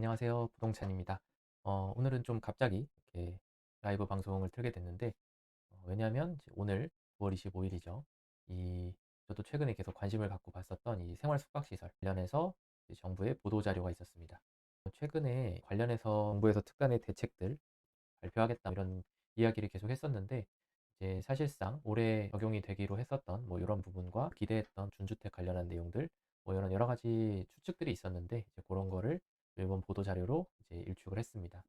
안녕하세요. 부동찬입니다. 오늘은 좀 갑자기 이렇게 라이브 방송을 틀게 됐는데, 왜냐하면 이제 오늘 9월 25일이죠. 이 저도 최근에 계속 관심을 갖고 봤었던 이 생활 숙박시설 관련해서 이제 정부의 보도 자료가 있었습니다. 최근에 관련해서 정부에서 특단의 대책들 발표하겠다 이런 이야기를 계속 했었는데, 이제 사실상 올해 적용이 되기로 했었던 뭐 이런 부분과 기대했던 준주택 관련한 내용들, 뭐 이런 여러 가지 추측들이 있었는데, 이제 그런 거를 일본 보도 자료로 이제 일축을 했습니다.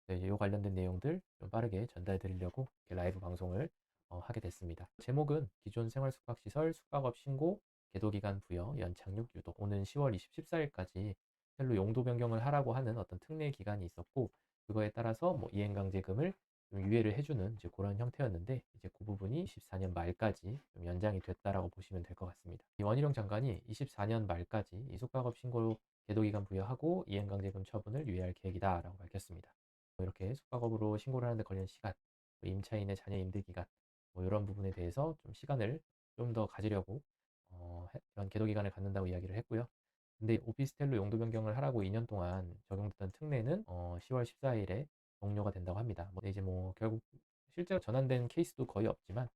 그래서 이제 이 관련된 내용들 좀 빠르게 전달해 드리려고 이렇게 라이브 방송을 하게 됐습니다. 제목은 기존 생활 숙박시설 숙박업 신고 계도기간 부여 연착륙 유도. 오는 10월 14일까지 셀로 용도 변경을 하라고 하는 어떤 특례 기간이 있었고, 그거에 따라서 뭐 이행강제금을 좀 유예를 해주는 이제 그런 형태였는데, 이제 그 부분이 24년 말까지 좀 연장이 됐다라고 보시면 될 것 같습니다. 이 원희룡 장관이 24년 말까지 이 숙박업 신고 계도기간 부여하고 이행강제금 처분을 유예할 계획이다라고 밝혔습니다. 뭐 이렇게 숙박업으로 신고를 하는데 걸리는 시간, 뭐 임차인의 자녀 임대 기간, 뭐 이런 부분에 대해서 좀 시간을 좀 더 가지려고 이런 계도 기간을 갖는다고 이야기를 했고요. 근데 오피스텔로 용도 변경을 하라고 2년 동안 적용됐던 특례는 10월 14일에 종료가 된다고 합니다. 뭐 이제 뭐 결국 실제로 전환된 케이스도 거의 없지만,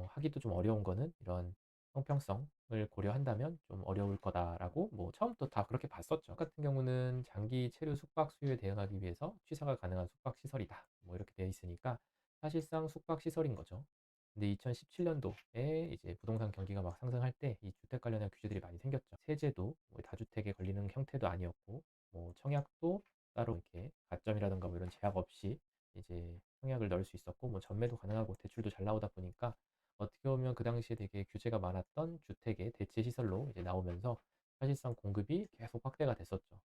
하기도 좀 어려운 거는 이런 형평성을 고려한다면 좀 어려울 거다라고 뭐 처음부터 다 그렇게 봤었죠. 같은 경우는 장기 체류 숙박 수요에 대응하기 위해서 취사가 가능한 숙박 시설이다, 뭐 이렇게 되어 있으니까 사실상 숙박 시설인 거죠. 근데 2017년도에 이제 부동산 경기가 막 상승할 때 이 주택 관련한 규제들이 많이 생겼죠. 세제도 뭐 다주택에 걸리는 형태도 아니었고, 뭐 청약도 따로 이렇게 가점이라든가 뭐 이런 제약 없이 이제 청약을 넣을 수 있었고, 뭐 전매도 가능하고 대출도 잘 나오다 보니까 어떻게 보면 그 당시에 되게 규제가 많았던 주택의 대체 시설로 이제 나오면서 사실상 공급이 계속 확대가 됐었죠.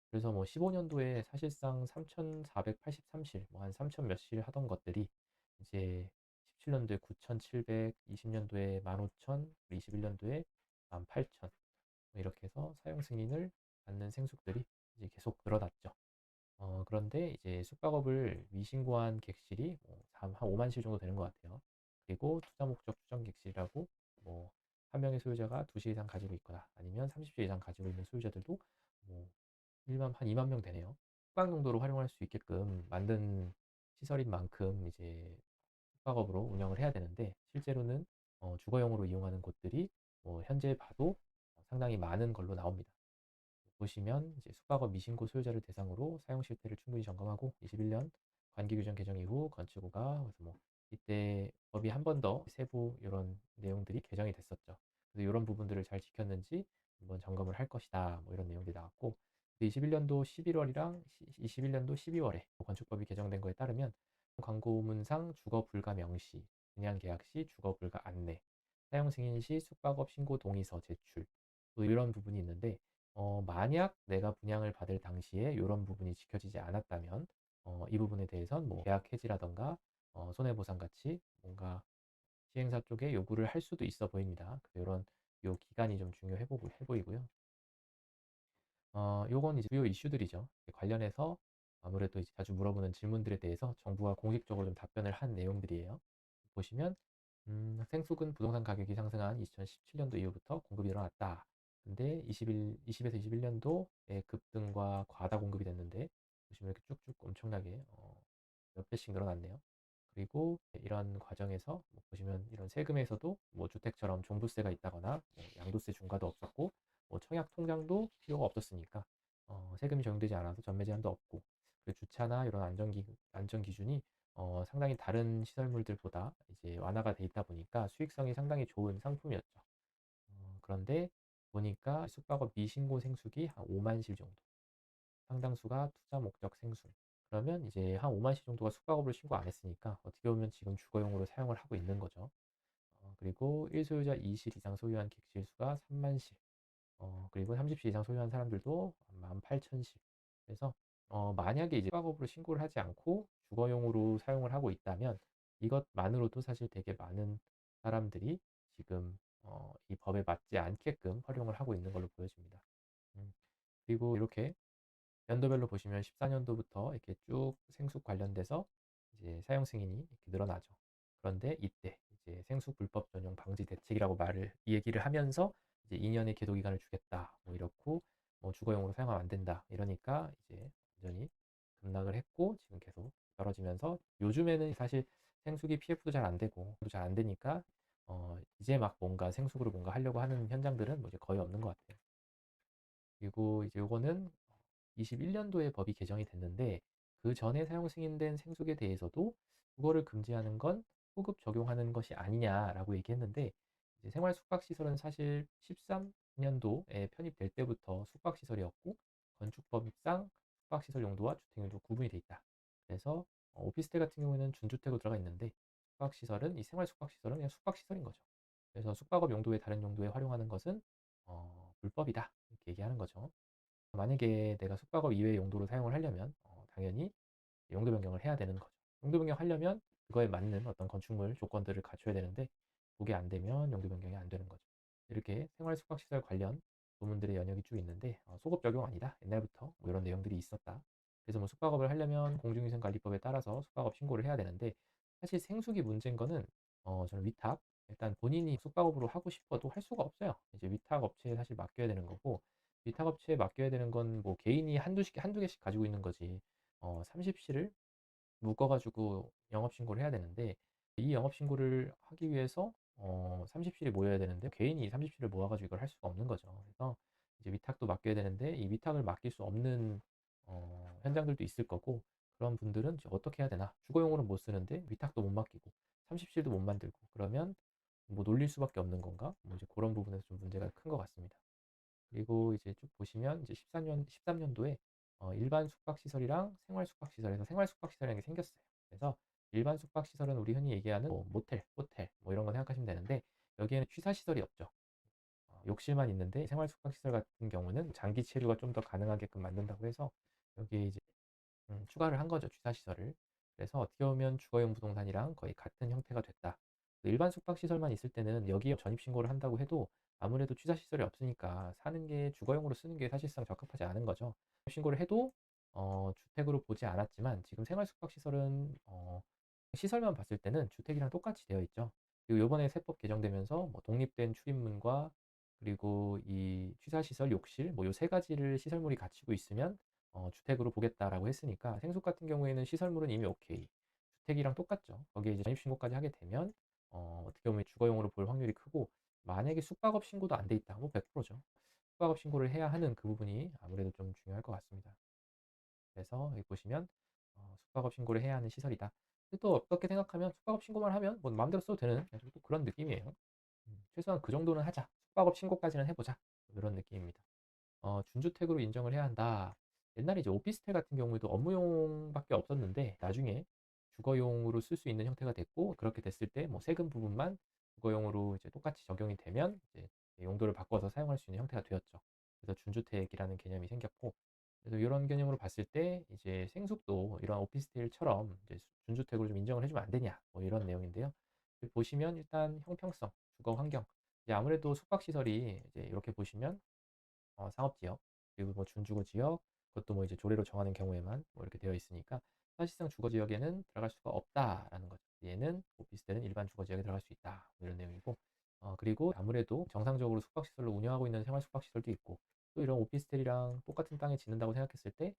그래서 뭐 15년도에 사실상 3,483실, 뭐 한 3천 몇 실 하던 것들이 이제 17년도에 9,700, 20년도에 15,000, 21년도에 18,000, 뭐 이렇게 해서 사용 승인을 받는 생숙들이 이제 계속 늘어났죠. 그런데 이제 숙박업을 미신고한 객실이 한 5만 실 정도 되는 것 같아요. 그리고 투자 목적 추정 객실이라고 뭐 한 명의 소유자가 2실 이상 가지고 있거나 아니면 30실 이상 가지고 있는 소유자들도 뭐 1만 한 2만 명 되네요. 숙박 용도로 활용할 수 있게끔 만든 시설인 만큼 이제 숙박업으로 운영을 해야 되는데, 실제로는 주거용으로 이용하는 곳들이 뭐 현재 봐도 상당히 많은 걸로 나옵니다. 보시면 이제 숙박업 미신고 소유자를 대상으로 사용 실태를 충분히 점검하고, 21년 관계 규정 개정 이후 건축후가 그래서 뭐 이때 법이 한 번 더 세부 이런 내용들이 개정이 됐었죠. 그래서 이런 부분들을 잘 지켰는지 한번 점검을 할 것이다, 뭐 이런 내용들이 나왔고, 21년도 11월이랑 21년도 12월에 건축법이 개정된 거에 따르면 광고문상 주거 불가 명시, 분양 계약 시 주거 불가 안내, 사용 승인 시 숙박업 신고 동의서 제출, 또 이런 부분이 있는데, 만약 내가 분양을 받을 당시에 이런 부분이 지켜지지 않았다면 이 부분에 대해선 뭐 계약 해지라던가 손해보상 같이 뭔가 시행사 쪽에 요구를 할 수도 있어 보입니다. 그래서 이런 요 기간이 좀 중요해 보이고요. 요건 이제 주요 이슈들이죠. 관련해서 아무래도 이제 자주 물어보는 질문들에 대해서 정부가 공식적으로 좀 답변을 한 내용들이에요. 보시면 생수근 부동산 가격이 상승한 2017년도 이후부터 공급이 늘어났다. 근데 20에서 21년도에 급등과 과다 공급이 됐는데, 보시면 이렇게 쭉쭉 엄청나게 몇 배씩 늘어났네요. 그리고 이런 과정에서 뭐 보시면 이런 세금에서도 뭐 주택처럼 종부세가 있다거나 뭐 양도세 중과도 없었고, 뭐 청약 통장도 필요가 없었으니까 세금이 적용되지 않아서 전매 제한도 없고, 그리고 주차나 이런 안전 기준이 상당히 다른 시설물들보다 이제 완화가 돼 있다 보니까 수익성이 상당히 좋은 상품이었죠. 그런데 보니까 숙박업 미신고 생숙이 한 5만 실 정도, 상당수가 투자 목적 생수. 그러면 이제 한 5만 실 정도가 숙박업을 신고 안 했으니까 어떻게 보면 지금 주거용으로 사용을 하고 있는 거죠. 그리고 1소유자 2실 이상 소유한 객실 수가 3만 실, 그리고 30실 이상 소유한 사람들도 18,000실. 그래서 만약에 이제 숙박업으로 신고를 하지 않고 주거용으로 사용을 하고 있다면 이것만으로도 사실 되게 많은 사람들이 지금 이 법에 맞지 않게끔 활용을 하고 있는 걸로 보여집니다. 음, 그리고 이렇게 연도별로 보시면 14년도부터 이렇게 쭉 생숙 관련돼서 이제 사용 승인이 이렇게 늘어나죠. 그런데 이때 이제 생숙 불법 전용 방지 대책이라고 이 얘기를 하면서 이제 2년의 계도 기간을 주겠다, 뭐 이렇고, 주거용으로 사용하면 안 된다. 이러니까 이제 완전히 급락을 했고 지금 계속 떨어지면서 요즘에는 사실 생수기 PF도 잘 안 되고 잘 안 되니까 이제 막 뭔가 생수구로 뭔가 하려고 하는 현장들은 뭐 이제 거의 없는 것 같아요. 그리고 이제 요거는 21년도에 법이 개정이 됐는데 그 전에 사용 승인된 생수기에 대해서도 그거를 금지하는 건 소급 적용하는 것이 아니냐라고 얘기했는데 이제 생활 숙박시설은 사실 13년도에 편입될 때부터 숙박시설이었고 건축법상 숙박시설 용도와 주택 용도 구분이 돼 있다. 그래서 오피스텔 같은 경우에는 준주택으로 들어가 있는데 숙박시설은 이 생활 숙박시설은 그냥 숙박시설인 거죠. 그래서 숙박업 용도의 다른 용도에 활용하는 것은 불법이다 이렇게 얘기하는 거죠. 만약에 내가 숙박업 이외의 용도로 사용을 하려면 당연히 용도 변경을 해야 되는 거죠. 용도 변경하려면 그거에 맞는 어떤 건축물 조건들을 갖춰야 되는데 그게 안 되면 용도 변경이 안 되는 거죠. 이렇게 생활 숙박시설 관련 부문들의 연역이 쭉 있는데 소급 적용 아니다. 옛날부터 뭐 이런 내용들이 있었다. 그래서 뭐 숙박업을 하려면 공중위생관리법에 따라서 숙박업 신고를 해야 되는데 사실 생수기 문제인 거는 저는 위탁 일단 본인이 숙박업으로 하고 싶어도 할 수가 없어요. 이제 위탁 업체에 사실 맡겨야 되는 거고 위탁 업체에 맡겨야 되는 건 뭐 개인이 한두 개씩 가지고 있는 거지. 30실을 묶어 가지고 영업 신고를 해야 되는데 이 영업 신고를 하기 위해서 30실이 모여야 되는데 개인이 30실을 모아 가지고 이걸 할 수가 없는 거죠. 그래서 이제 위탁도 맡겨야 되는데 이 위탁을 맡길 수 없는 현장들도 있을 거고 그런 분들은 이제 어떻게 해야 되나? 주거용으로는 못 쓰는데 위탁도 못 맡기고 30실도 못 만들고 그러면 뭐 놀릴 수밖에 없는 건가? 뭐 이제 그런 부분에서 좀 문제가 큰 것 같습니다. 그리고 이제 쭉 보시면 이제 13년도에 일반 숙박시설이랑 생활 숙박시설에서 생활 숙박시설이라는 게 생겼어요. 그래서 일반 숙박시설은 우리 흔히 얘기하는 뭐 모텔, 호텔 뭐 이런 거 생각하시면 되는데 여기에는 취사시설이 없죠. 욕실만 있는데 생활 숙박시설 같은 경우는 장기 체류가 좀 더 가능하게끔 만든다고 해서 여기에 이제 추가를 한 거죠, 취사시설을. 그래서 어떻게 보면 주거용 부동산이랑 거의 같은 형태가 됐다. 일반 숙박시설만 있을 때는 여기에 전입신고를 한다고 해도 아무래도 취사시설이 없으니까 사는 게 주거용으로 쓰는 게 사실상 적합하지 않은 거죠. 신고를 해도 주택으로 보지 않았지만 지금 생활 숙박시설은 시설만 봤을 때는 주택이랑 똑같이 되어 있죠. 그리고 요번에 세법 개정되면서 뭐 독립된 출입문과 그리고 이 취사시설, 욕실 뭐 요 세 가지를 시설물이 갖추고 있으면 주택으로 보겠다라고 했으니까 생숙 같은 경우에는 시설물은 이미 오케이. 주택이랑 똑같죠. 거기에 이제 전입신고까지 하게 되면 어떻게 보면 주거용으로 볼 확률이 크고 만약에 숙박업 신고도 안 돼 있다. 뭐 100%죠. 숙박업 신고를 해야 하는 그 부분이 아무래도 좀 중요할 것 같습니다. 그래서 여기 보시면 숙박업 신고를 해야 하는 시설이다. 근데 또 어떻게 생각하면 숙박업 신고만 하면 뭐 마음대로 써도 되는 또 그런 느낌이에요. 최소한 그 정도는 하자. 숙박업 신고까지는 해보자. 이런 느낌입니다. 준주택으로 인정을 해야 한다. 옛날에 이제 오피스텔 같은 경우에도 업무용밖에 없었는데 나중에 주거용으로 쓸 수 있는 형태가 됐고 그렇게 됐을 때 뭐 세금 부분만 주거용으로 이제 똑같이 적용이 되면 이제 용도를 바꿔서 사용할 수 있는 형태가 되었죠. 그래서 준주택이라는 개념이 생겼고 그래서 이런 개념으로 봤을 때 이제 생숙도 이런 오피스텔처럼 이제 준주택으로 좀 인정을 해주면 안 되냐 뭐 이런 내용인데요. 보시면 일단 형평성, 주거 환경 이제 아무래도 숙박시설이 이제 이렇게 보시면 상업지역 그리고 뭐 준주거지역 그것도 뭐 이제 조례로 정하는 경우에만 뭐 이렇게 되어 있으니까 사실상 주거지역에는 들어갈 수가 없다라는 거죠. 얘는 오피스텔은 일반 주거지역에 들어갈 수 있다 뭐 이런 내용이고 그리고 아무래도 정상적으로 숙박시설로 운영하고 있는 생활 숙박시설도 있고 또 이런 오피스텔이랑 똑같은 땅에 짓는다고 생각했을 때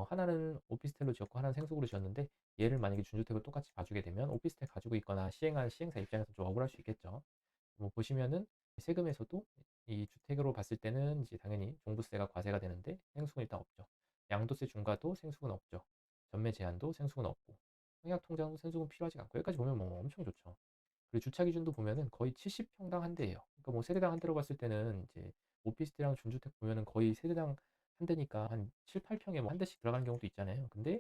하나는 오피스텔로 지었고 하나는 생숙으로 지었는데 얘를 만약에 준주택을 똑같이 봐주게 되면 오피스텔 가지고 있거나 시행한 시행사 입장에서 좀 억울할 수 있겠죠. 뭐 보시면은 세금에서도 이 주택으로 봤을 때는 이제 당연히 종부세가 과세가 되는데 생수는 일단 없죠. 양도세 중과도 생수는 없죠. 전매 제한도 생수는 없고 청약 통장도 생수는 필요하지 않고 여기까지 보면 뭐 엄청 좋죠. 그리고 주차 기준도 보면은 거의 70평당 한 대예요. 그러니까 뭐 세대당 한 대로 봤을 때는 이제 오피스텔이랑 준주택 보면은 거의 세대당 한 대니까 한 7, 8평에 뭐 한 대씩 들어가는 경우도 있잖아요. 근데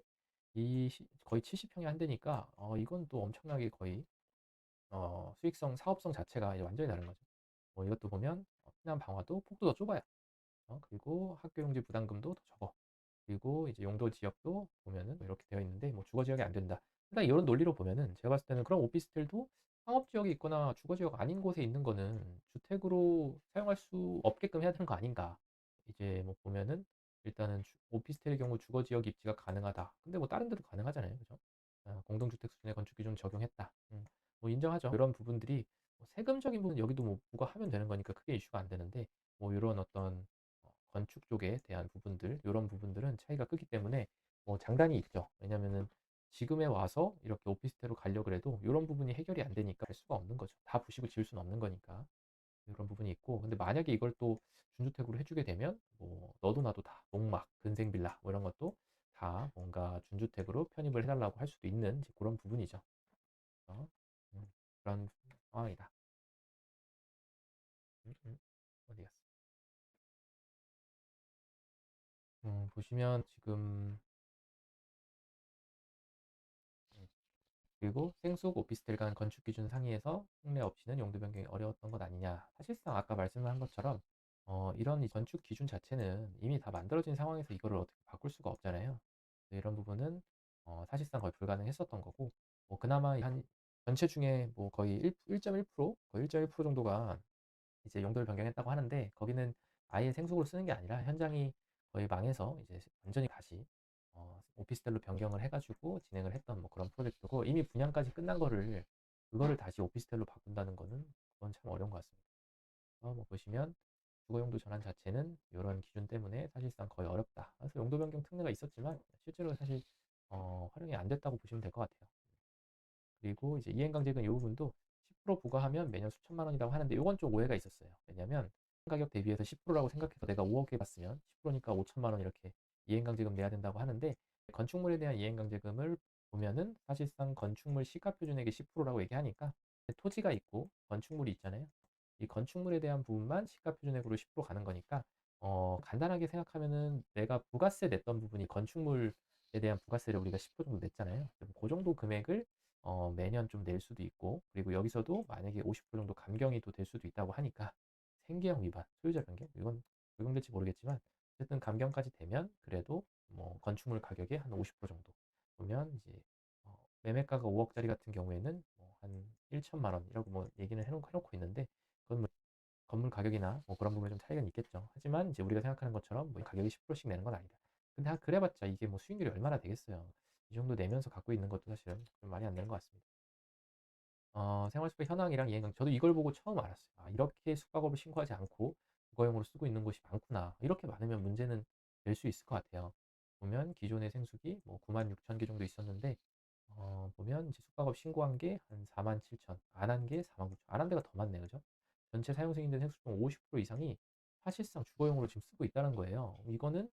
거의 70평에 한 대니까 이건 또 엄청나게 거의 수익성, 사업성 자체가 이제 완전히 다른 거죠. 뭐 이것도 보면 피난 방화도 폭도 더 좁아요. 그리고 학교 용지 부담금도 더 적어. 그리고 이제 용도 지역도 보면은 뭐 이렇게 되어 있는데 뭐 주거 지역이 안 된다. 일단 이런 논리로 보면은 제가 봤을 때는 그런 오피스텔도 상업 지역이 있거나 주거 지역 아닌 곳에 있는 거는 주택으로 사용할 수 없게끔 해야 되는 거 아닌가. 이제 뭐 보면은 일단은 오피스텔의 경우 주거 지역 입지가 가능하다. 근데 뭐 다른 데도 가능하잖아요. 그죠? 공동주택 수준의 건축 기준 적용했다. 뭐 인정하죠. 이런 부분들이 뭐 세금적인 부분 여기도 뭐 부과하면 되는 거니까 크게 이슈가 안 되는데 뭐 이런 어떤 건축 쪽에 대한 부분들, 요런 부분들은 차이가 크기 때문에 뭐 장단이 있죠. 왜냐면은 지금에 와서 이렇게 오피스텔로 가려고 해도 요런 부분이 해결이 안 되니까 갈 수가 없는 거죠. 다 부시고 지을 수는 없는 거니까. 이런 부분이 있고, 근데 만약에 이걸 또 준주택으로 해주게 되면 뭐 너도 나도 다 농막, 근생 빌라 뭐 이런 것도 다 뭔가 준주택으로 편입을 해달라고 할 수도 있는 이제 그런 부분이죠. 그래서, 그런 상황이다. 어디 갔어? 보시면 지금 음, 그리고 생수 오피스텔 간 건축 기준 상위에서 특례 없이는 용도 변경이 어려웠던 것 아니냐. 사실상 아까 말씀한 것처럼 이런 이 건축 기준 자체는 이미 다 만들어진 상황에서 이거를 어떻게 바꿀 수가 없잖아요. 이런 부분은 사실상 거의 불가능했었던 거고, 뭐 그나마 한 전체 중에 뭐 거의 1.1%, 거의 1.1% 정도가 이제 용도를 변경했다고 하는데, 거기는 아예 생수구를 쓰는 게 아니라 현장이 거의 망해서 이제 완전히 다시 오피스텔로 변경을 해가지고 진행을 했던 뭐 그런 프로젝트고, 이미 분양까지 끝난 거를 그거를 다시 오피스텔로 바꾼다는 거는 그건 참 어려운 것 같습니다. 뭐 보시면 주거용도 전환 자체는 이런 기준 때문에 사실상 거의 어렵다. 그래서 용도 변경 특례가 있었지만 실제로 사실 활용이 안 됐다고 보시면 될 것 같아요. 그리고 이제 이행강제금 이 부분도 10% 부과하면 매년 수천만 원이라고 하는데 이건 좀 오해가 있었어요. 왜냐면 가격 대비해서 10%라고 생각해서 내가 5억에 봤으면 10%니까 5천만 원 이렇게 이행강제금 내야 된다고 하는데, 건축물에 대한 이행강제금을 보면은 사실상 건축물 시가표준액의 10%라고 얘기하니까 토지가 있고 건축물이 있잖아요. 이 건축물에 대한 부분만 시가표준액으로 10% 가는 거니까 간단하게 생각하면은 내가 부가세 냈던 부분이 건축물에 대한 부가세를 우리가 10% 정도 냈잖아요. 그 정도 금액을 매년 좀 낼 수도 있고, 그리고 여기서도 만약에 50% 정도 감경이 또 될 수도 있다고 하니까 생계형 위반, 소유자 변경 이건 적용될지 모르겠지만 어쨌든 감경까지 되면 그래도 뭐 건축물 가격의 한 50% 정도 보면 이제 매매가가 5억짜리 같은 경우에는 뭐한 1천만 원이라고 뭐 얘기는 해놓고 있는데, 그건 뭐 건물 가격이나 뭐 그런 부분에 좀 차이가 있겠죠. 하지만 이제 우리가 생각하는 것처럼 뭐 가격이 10%씩 내는 건 아니다. 근데 그래봤자 이게 뭐 수익률이 얼마나 되겠어요. 이 정도 내면서 갖고 있는 것도 사실은 좀 많이 안 되는 것 같습니다. 생활수배 현황이랑 이행강 저도 이걸 보고 처음 알았어요. 아, 이렇게 숙박업을 신고하지 않고 주거용으로 쓰고 있는 곳이 많구나. 이렇게 많으면 문제는 될 수 있을 것 같아요. 보면 기존의 생수기 뭐 9만 6천 개 정도 있었는데 보면 이제 숙박업 신고한 게 한 4만 7천, 안 한 게 4만 9천, 안 한 데가 더 많네, 그죠? 전체 사용 승인된 생수 중 50% 이상이 사실상 주거용으로 지금 쓰고 있다는 거예요. 이거는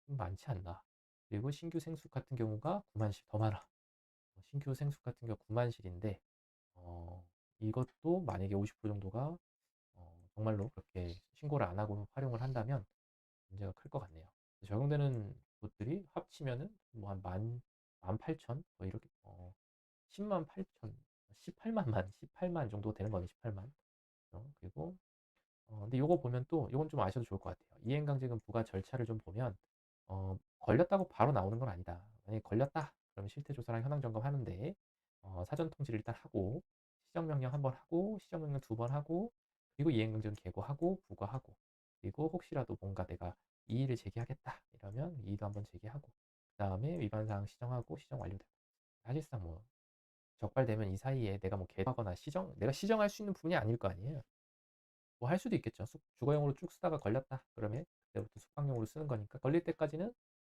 좀 많지 않나. 그리고 신규 생수 같은 경우가 9만 실 더 많아. 신규 생수 같은 경우 9만 실인데 어, 이것도 만약에 50% 정도가 정말로 그렇게 신고를 안 하고 활용을 한다면 문제가 클 것 같네요. 적용되는 곳들이 합치면은 뭐 한 만 8천 거의 이렇게 10만 8천 18만 정도 되는 거네. 18만. 그리고 근데 요거 보면 또 요건 좀 아셔도 좋을 것 같아요. 이행강제금 부과 절차를 좀 보면 걸렸다고 바로 나오는 건 아니다. 만약에 걸렸다 그러면 실태조사랑 현황점검 하는데 사전 통지를 일단 하고 시정명령 한번 하고 시정명령 두 번 하고 그리고 이행강제금 계고하고 부과하고, 그리고 혹시라도 뭔가 내가 이의를 제기하겠다 이러면 이의도 한번 제기하고 그 다음에 위반사항 시정하고 시정 완료되고, 사실상 뭐 적발되면 이 사이에 내가 뭐 개하거나 내가 시정할 수 있는 부분이 아닐 거 아니에요. 뭐 할 수도 있겠죠. 주거용으로 쭉 쓰다가 걸렸다 그러면 그때부터 숙박용으로 쓰는 거니까, 걸릴 때까지는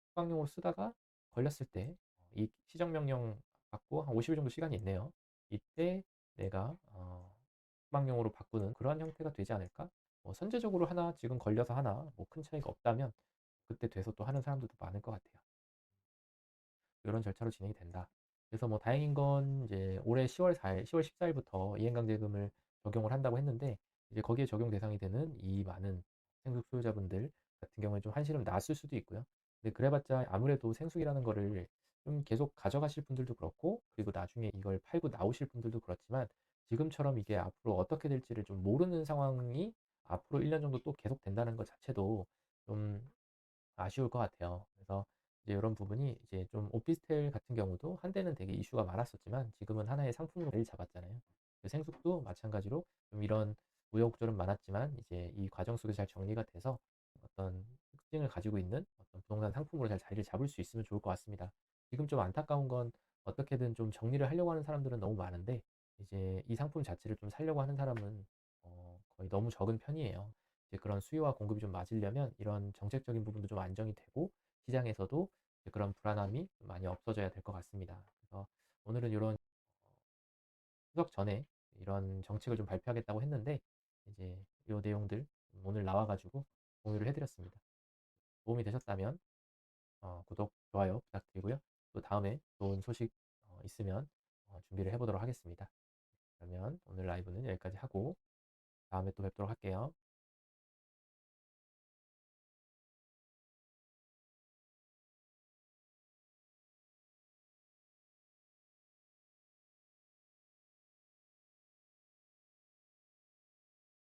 숙박용으로 쓰다가 걸렸을 때 이 시정명령 받고 한 50일 정도 시간이 있네요. 이때 내가 숙박용으로 바꾸는 그러한 형태가 되지 않을까? 뭐 선제적으로 하나, 지금 걸려서 하나 뭐 큰 차이가 없다면 그때 돼서 또 하는 사람들도 많을 것 같아요. 이런 절차로 진행이 된다. 그래서 뭐 다행인 건 이제 올해 10월 4일, 10월 14일부터 이행강제금을 적용을 한다고 했는데, 이제 거기에 적용 대상이 되는 이 많은 생숙 소유자분들 같은 경우에 좀 한시름 났을 수도 있고요. 근데 그래봤자 아무래도 생숙이라는 거를 좀 계속 가져가실 분들도 그렇고, 그리고 나중에 이걸 팔고 나오실 분들도 그렇지만 지금처럼 이게 앞으로 어떻게 될지를 좀 모르는 상황이 앞으로 1년 정도 또 계속 된다는 것 자체도 좀 아쉬울 것 같아요. 그래서 이제 이런 부분이 이제 좀 오피스텔 같은 경우도 한때는 되게 이슈가 많았었지만 지금은 하나의 상품으로 자리를 잡았잖아요. 그 생숙도 마찬가지로 좀 이런 우여곡절은 많았지만 이제 이 과정 속에 잘 정리가 돼서 어떤 특징을 가지고 있는 어떤 부동산 상품으로 잘 자리를 잡을 수 있으면 좋을 것 같습니다. 지금 좀 안타까운 건 어떻게든 좀 정리를 하려고 하는 사람들은 너무 많은데 이제 이 상품 자체를 좀 살려고 하는 사람은 거의 너무 적은 편이에요. 이제 그런 수요와 공급이 좀 맞으려면 이런 정책적인 부분도 좀 안정이 되고 시장에서도 이제 그런 불안함이 좀 많이 없어져야 될 것 같습니다. 그래서 오늘은 요런 추석 전에 이런 정책을 좀 발표하겠다고 했는데 이제 요 내용들 오늘 나와 가지고 공유를 해 드렸습니다. 도움이 되셨다면 구독, 좋아요 부탁드리고요. 또 다음에 좋은 소식 있으면 준비를 해 보도록 하겠습니다. 그러면 오늘 라이브는 여기까지 하고 다음에 또 뵙도록 할게요.